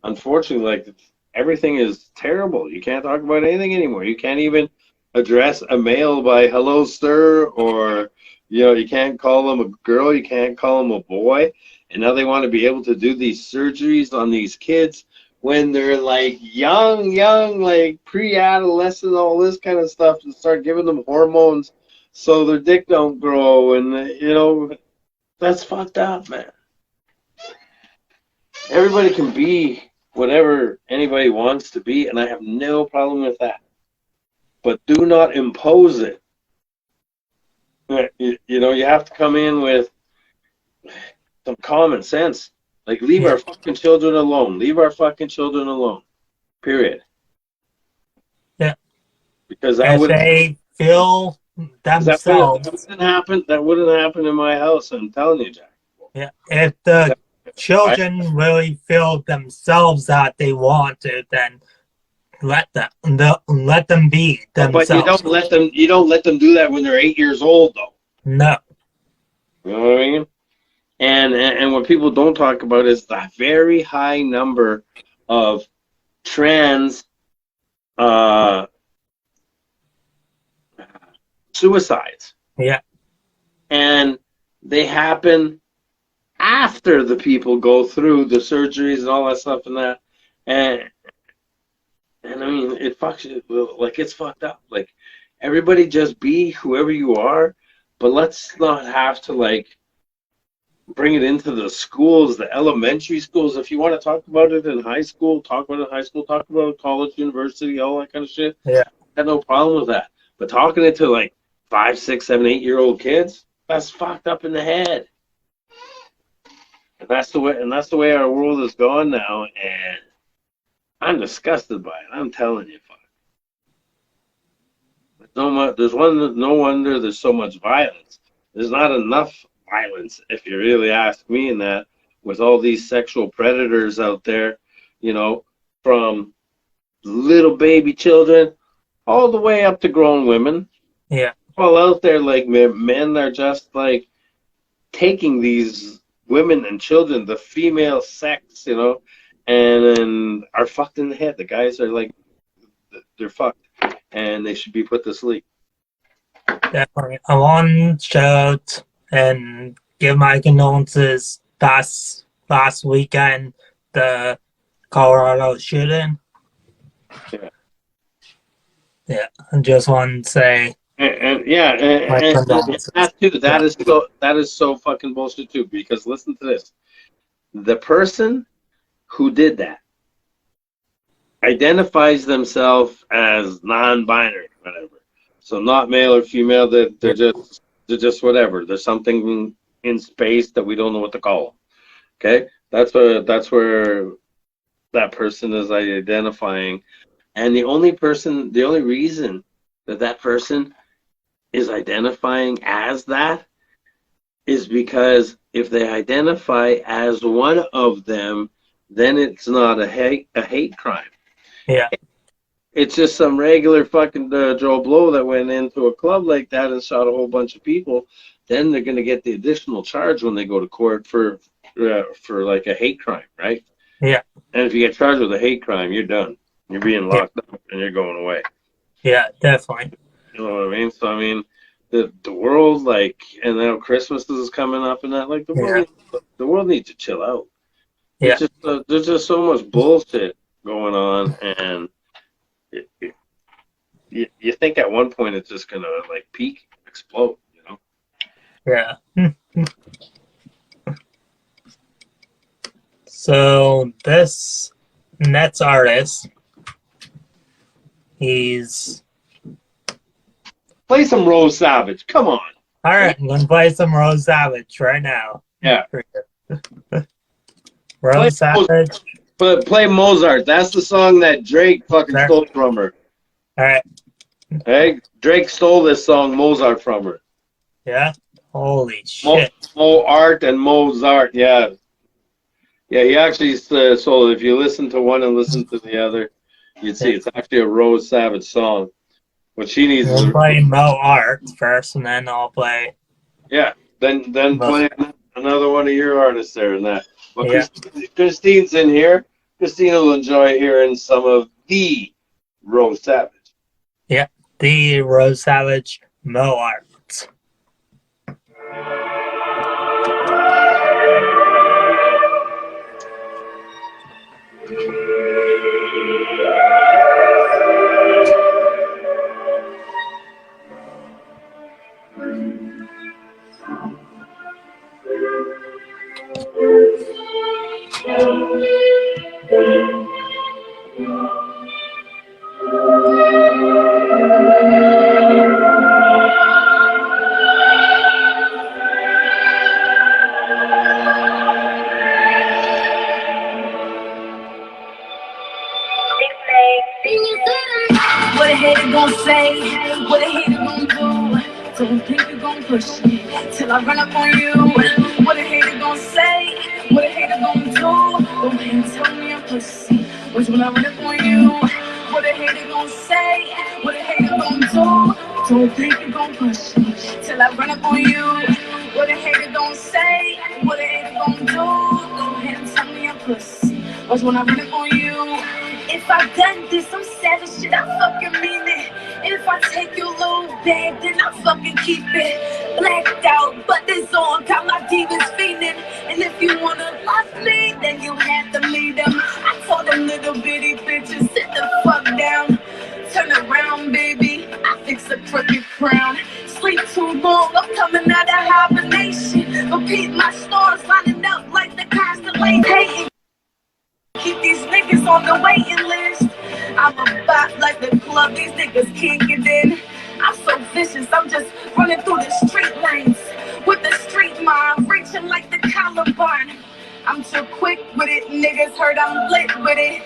unfortunately, like, everything is terrible. You can't talk about anything anymore. You can't even address a male by hello, sir, or, you know, you can't call them a girl, you can't call them a boy. And now they want to be able to do these surgeries on these kids when they're like young, like pre-adolescent, all this kind of stuff, and start giving them hormones so their dick don't grow. And, you know, that's fucked up, man. Everybody can be whatever anybody wants to be, and I have no problem with that. But do not impose it. You know, you have to come in with some common sense. Like, leave our fucking children alone. Leave our fucking children alone. Period. Yeah. Because that would they feel themselves. That wouldn't happen in my house. I'm telling you, Jack. Yeah. If the children really feel themselves that they want it, then let them be themselves. But you don't let them do that when they're 8 years old, though. No. You know what I mean? And what people don't talk about is the very high number of trans suicides. Yeah. And they happen after the people go through the surgeries and all that stuff and that. And I mean, it fucks you, like, it's fucked up. Like, everybody just be whoever you are, but let's not have to, like, bring it into the schools, the elementary schools. If you want to talk about it in high school, talk about it in high school, talk about it in college, university, all that kind of shit. Yeah. I had no problem with that. But talking it to, like, 5, 6, 7, 8-year-old kids, that's fucked up in the head. And that's the way our world is going now, and I'm disgusted by it. I'm telling you, fuck. No wonder there's so much violence. There's not enough violence, if you really ask me, in that, with all these sexual predators out there, from little baby children all the way up to grown women. Yeah. All out there, like, men are just, like, taking these women and children, the female sex, and are fucked in the head. The guys are, like, they're fucked, and they should be put to sleep. Definitely. I want to shout and give my condolences last weekend, the Colorado shooting. Yeah. Yeah. I just want to say And that is so fucking bullshit too, because listen to this. The person who did that identifies themselves as non-binary, whatever. So not male or female, they're just whatever. There's something in space that we don't know what to call them. Okay? That's where that person is identifying. And the only reason that person is identifying as that is because if they identify as one of them, then it's not a hate crime. Yeah. It's just some regular fucking Joe Blow that went into a club like that and shot a whole bunch of people. Then they're going to get the additional charge when they go to court for like a hate crime, right? Yeah. And if you get charged with a hate crime, you're done. You're being locked up and you're going away. Yeah, definitely. You know what I mean? So I mean, the world, like, and now Christmas is coming up and that, like, the world needs to chill out. Yeah. There's just so much bullshit going on, and you think at one point it's just gonna, like, peak, explode, Yeah. So this next artist, he's... Play some Rose Savage, come on. All right, I'm gonna play some Rose Savage right now. Yeah. Rose Savage. Play Mozart. That's the song that Drake fucking stole from her. All right. Hey, Drake stole this song, Mozart, from her. Yeah? Holy shit. Art and Mozart, yeah. Yeah, he actually stole it. If you listen to one and listen to the other, you'd see it's actually a Rose Savage song. What she needs is... We'll play Mo Art first, and then I'll play... Yeah, then play another one of your artists there and that. But yeah. Christine's in here. Christine will enjoy hearing some of the Rose Savage. Yeah, the Rose Savage, Mo Art. What a hater gon' say, what a hater gon' do. Don't think you gon' push me till I run up on you. What a hater gon' say, what a hater gon' do. Go ahead and tell me I'm pussy. Watch when I run up on you. What a hater gon' say, what a hater gon' do. Don't think you gon' push me till I run up on you. What a hater gon' say, what a hater gon' do. Go ahead and tell me I'm pussy. Watch when I run up on you. If I done this, some savage shit, I fucking mean it. If If I take your little bag, then I fucking keep it. Blacked out, but it's on, got my demons fiending. And if you wanna love me, then you have to meet them. I told them little bitty bitches, sit the fuck down. Turn around, baby, I fix a crooked crown. Sleep too long, I'm coming out of hibernation. Repeat my stars, lining up like the constellation. Keep these niggas on the waiting list. I'm a bot like the club, these niggas can't get in. I'm so vicious, I'm just running through the street lanes with the street mind, reaching like the Columbine. I'm too quick with it, niggas heard I'm lit with it.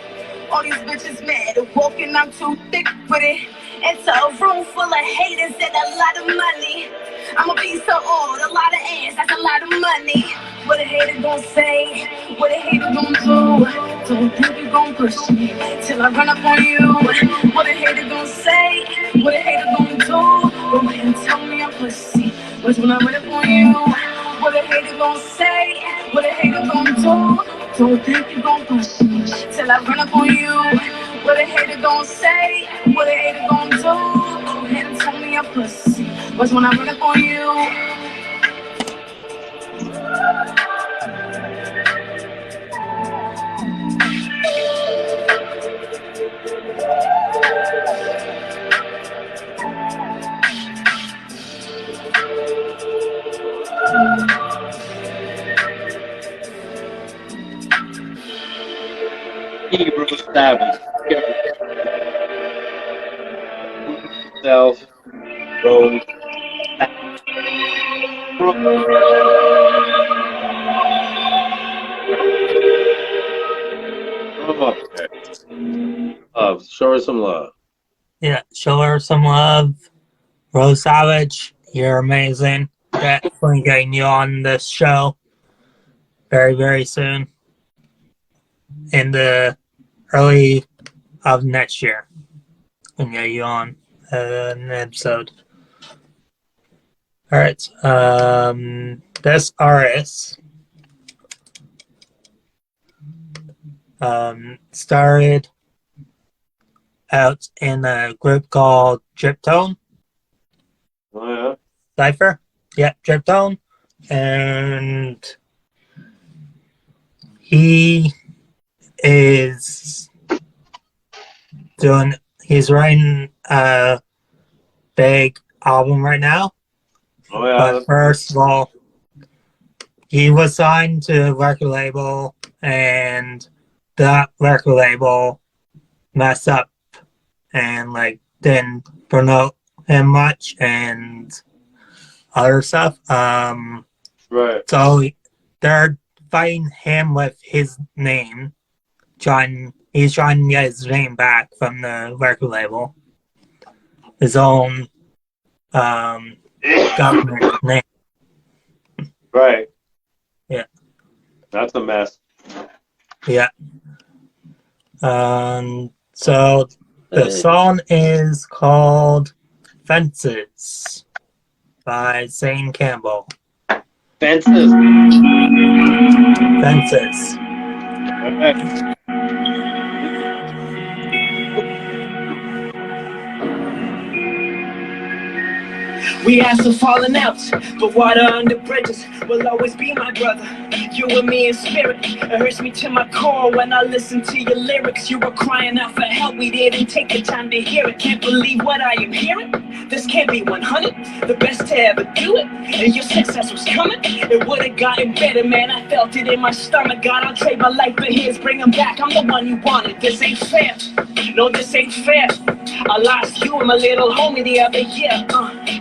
All these bitches mad, walking, I'm too thick with it. Into a room full of haters and a lot of money. I'ma be so old, a lot of ass, that's a lot of money. What a hater gon' say, what a hater gon' do. Don't think you gon' push me till I run up on you. What a hater gon' say, what a hater gon' do. Go ahead and tell me I'm pussy, but when I run up on you. What a hater gon' say, what a hater gon' do. Don't think you gon' push me till I run up on you. What a hater gon' say, what a hater gon' do. Go ahead and tell me I'm pussy, but when I run up on you. J.Y.B Rose Savage. Self, Rose. Love. Show her some love. Yeah, show her some love. Rose Savage, you're amazing. Definitely getting you on this show very, very soon. In the early of next year. We'll get you on an episode. Alright, this artist started out in a group called Drip Tone. Oh, yeah? Cypher? Yeah, Drip Tone. And he is he's writing a big album right now. Oh, yeah. But first of all, he was signed to a record label, and that record label messed up and like didn't promote him much and other stuff. Right. So they're fighting him with his name. He's trying to get his name back from the record label. His own government name. Right. Yeah. That's a mess. Yeah. So the song is called Fences by Zain Campbell. Fences. Fences. Okay. We had some falling outs, but water under bridges will always be my brother. You and me in spirit. It hurts me to my core when I listen to your lyrics. You were crying out for help, we didn't take the time to hear it. Can't believe what I am hearing. This can't be 100, the best to ever do it. And your success was coming, it would have gotten better, man. I felt it in my stomach. God, I'll trade my life for his, bring him back. I'm the one you wanted. This ain't fair. No, this ain't fair. I lost you and my little homie the other year.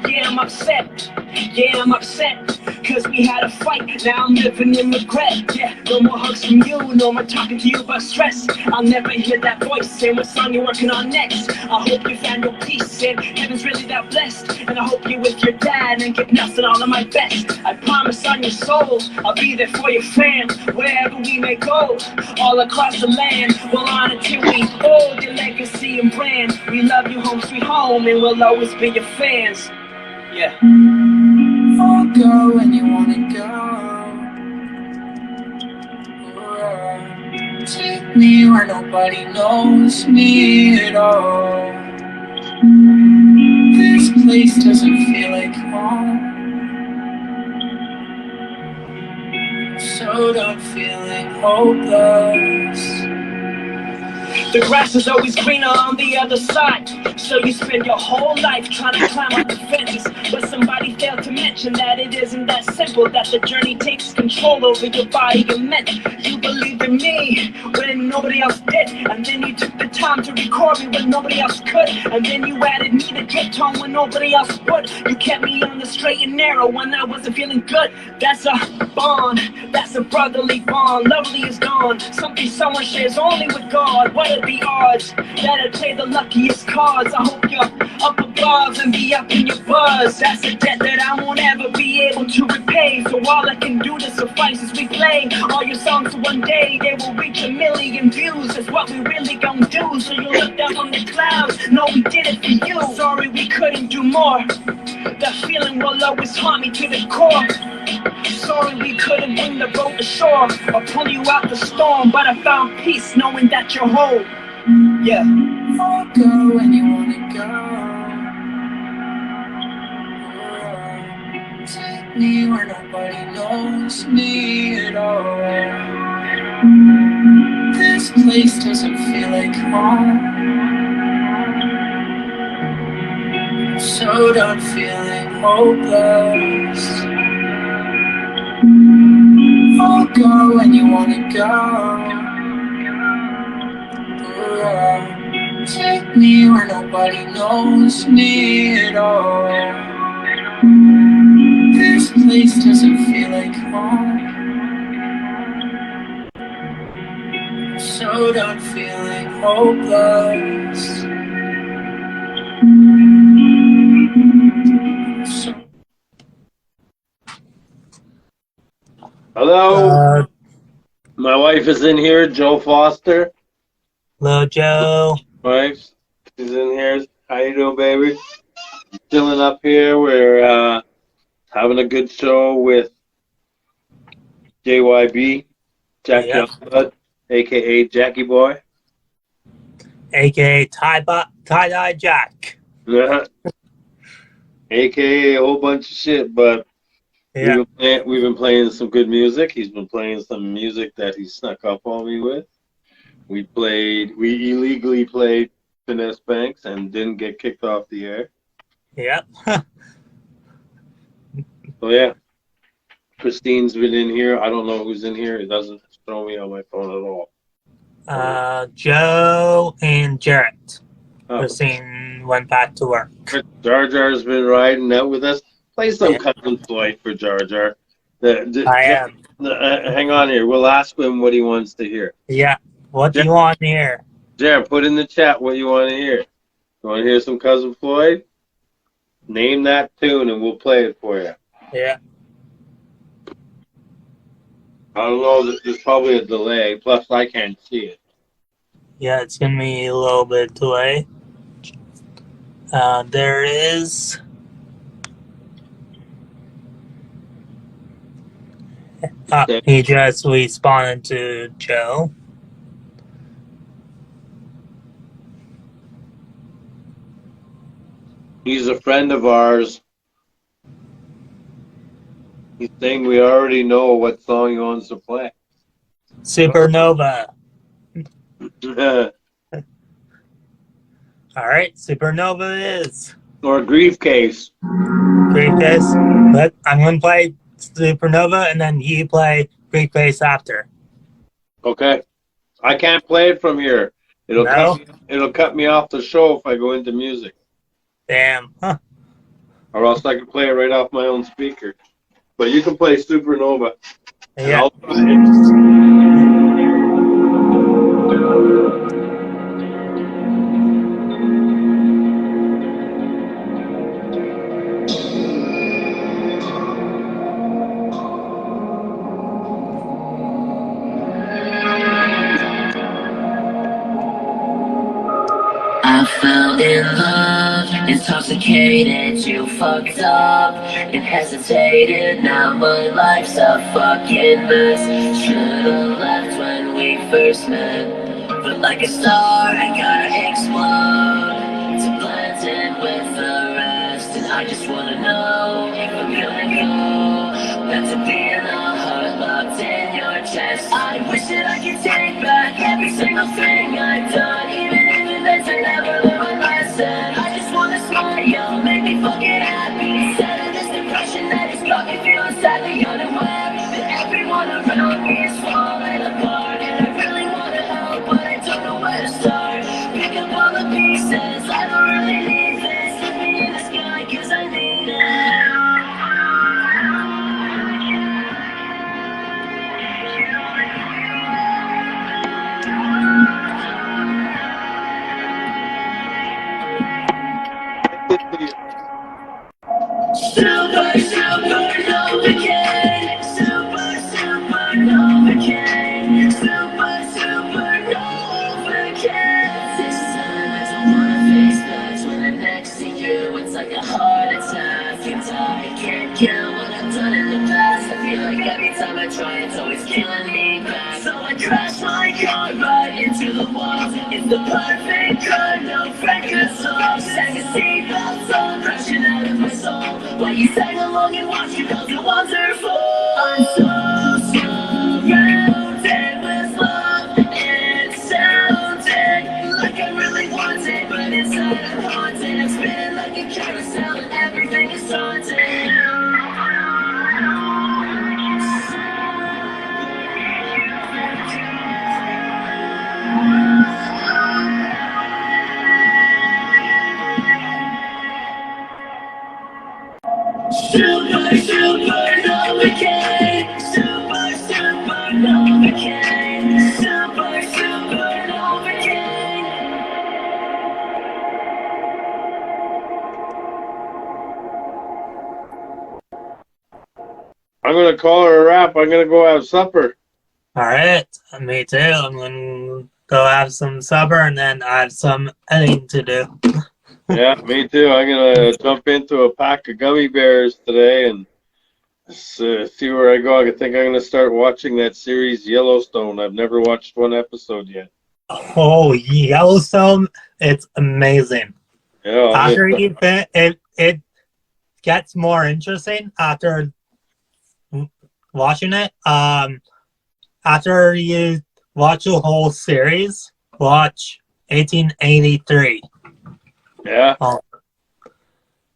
Yeah, I'm upset. Yeah, I'm upset. Cause we had a fight, now I'm living in regret. Yeah, no more hugs from you, no more talking to you about stress. I'll never hear that voice saying what song you're working on next. I hope you found your peace and heaven's really that blessed. And I hope you're with your dad and give nothing all of my best. I promise on your soul, I'll be there for your fam. Wherever we may go, all across the land. We'll honor till we hold your legacy and brand. We love you, home sweet home, and we'll always be your fans. Yeah. Oh, go when you wanna go. Take me where nobody knows me at all. place doesn't feel like home, so don't feel like hopeless. The grass is always greener on the other side. So you spend your whole life trying to climb up the fences, but somebody failed to mention that it isn't that simple, that the journey takes control over your body and mental. You believed in me when nobody else did, and then you took the time to record me when nobody else could, and then you added me to drip tone when nobody else would. You kept me on the straight and narrow when I wasn't feeling good. That's a bond, that's a brotherly bond. Lovely is gone, something someone shares only with God. What are the odds that I play the luckiest cards? I hope you're up above and be up in your buzz. That's a debt that I won't ever be able to repay. So all I can do to suffice is replay all your songs. So one day they will reach 1 million views. That's what we really gon' do. So you look down from the clouds, know we did it for you. Sorry we couldn't do more. That feeling will always haunt me to the core. Sorry we couldn't bring the boat ashore or pull you out the storm, but I found peace knowing that you're whole. Yeah. I'll go when you wanna go. Take me where nobody knows me at all. This place doesn't feel like home, so don't feel like hopeless. I'll go when you wanna go. Take me where nobody knows me at all. This place doesn't feel like home, so don't feel like hopeless. Hello, my wife is in here, Joe Foster. Hello, Joe. Wife, she's in here. How you doing, baby? Chilling up here. We're having a good show with J.Y.B, Jackie Dasilva, aka Jackie Boy, aka Tie-Dye Jack. aka a whole bunch of shit. But Yeah. we've been playing some good music. He's been playing some music that he snuck up on me with. We illegally played Finesse Banks and didn't get kicked off the air. Yep. So yeah, Christine's been in here. I don't know who's in here. It doesn't show me on my phone at all. Joe and Jarrett. Oh. Christine went back to work. Jar Jar's been riding out with us. Play some Cousinfloyd for Jar Jar. I am. Hang on here. We'll ask him what he wants to hear. Yeah. What do you want here? Jar, put in the chat what you want to hear. You want to hear some Cousinfloyd? Name that tune and we'll play it for you. Yeah. I don't know. There's probably a delay. Plus, I can't see it. Yeah, it's going to be a little bit delay. There is... he just responded to Joe. He's a friend of ours. He's saying we already know what song he wants to play. Supernova. All right, Supernova it is. Or Grief Case. Briefcase. But I'm going to play Supernova and then you play Briefcase after. Okay. I can't play it from here. It'll cut me off the show if I go into music. Damn. Huh. Or else I can play it right off my own speaker. But you can play Supernova. Yeah. I'll try it. I fell in love, intoxicated, you fucked up and hesitated. Now my life's a fucking mess. Should've left when we first met, but like a star I gotta explode to blend in with the rest. And just wanna know if I'm gonna go. Not to be in a heart locked in your chest. I wish that I could take back every single thing I've done, even if it meant to never learn a lesson. I just wanna smile, make me fucking happy. Instead of this depression that has got me feeling sadly unaware that everyone around me is falling apart. And I really wanna help, but I don't know where to start. Pick up all the pieces, I don't really need this. Hit me in the sky, cause I need it. Super, supernova king. Super, supernova king. Super, supernova king. This time I don't wanna face facts. When I'm next to you, it's like a heart attack. And I can't kill what I've done in the past. I feel like every time I try, it's always killing me back. So I crash my car right into the wall. It's the perfect car, no friend could solve. Second seatbelts on, crashing out of my soul. While you sang along and watched you build a waterfall. I'm so surrounded with love. It sounded like I really want it, but inside I'm haunted. I'm spinning like a carousel and everything is taunted. Super, supernova king. Super, supernova king. Super, supernova king. I'm gonna call her a wrap. I'm gonna go have supper. Alright, me too. I'm gonna go have some supper and then I have some editing to do. Yeah, me too. I'm gonna jump into a pack of gummy bears today and see where I go. I think I'm gonna start watching that series Yellowstone. I've never watched one episode yet. Oh, Yellowstone, it's amazing. Yeah, After you fin- it gets more interesting after watching it. After you watch the whole series, watch 1883. yeah.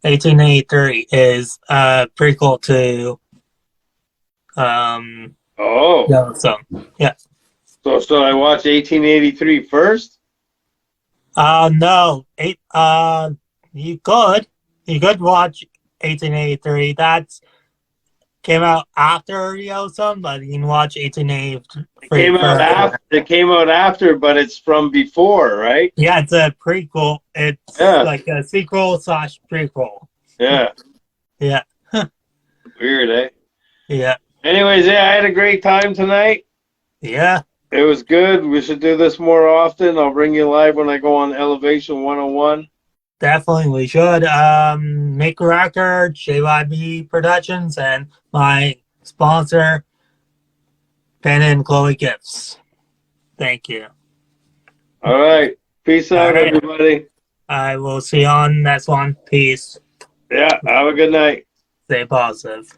1883 is a prequel to Oh, Yellowstone. Yeah. so I watch 1883 first? No. You could watch 1883. That's came out after Yellowstone, but you can watch 1883 first. It came out after, but it's from before, right? Yeah, it's a prequel. It's like a sequel / prequel. Yeah. Yeah. Weird, eh? Yeah. Anyways, yeah, I had a great time tonight. Yeah. It was good. We should do this more often. I'll bring you live when I go on Elevation 101. Definitely, we should. Mika Records, J.Y.B Productions, and my sponsor, Panda and Chloe Gifts. Thank you. All right. Peace out, everybody. I will see you on next one. Peace. Yeah, have a good night. Stay positive.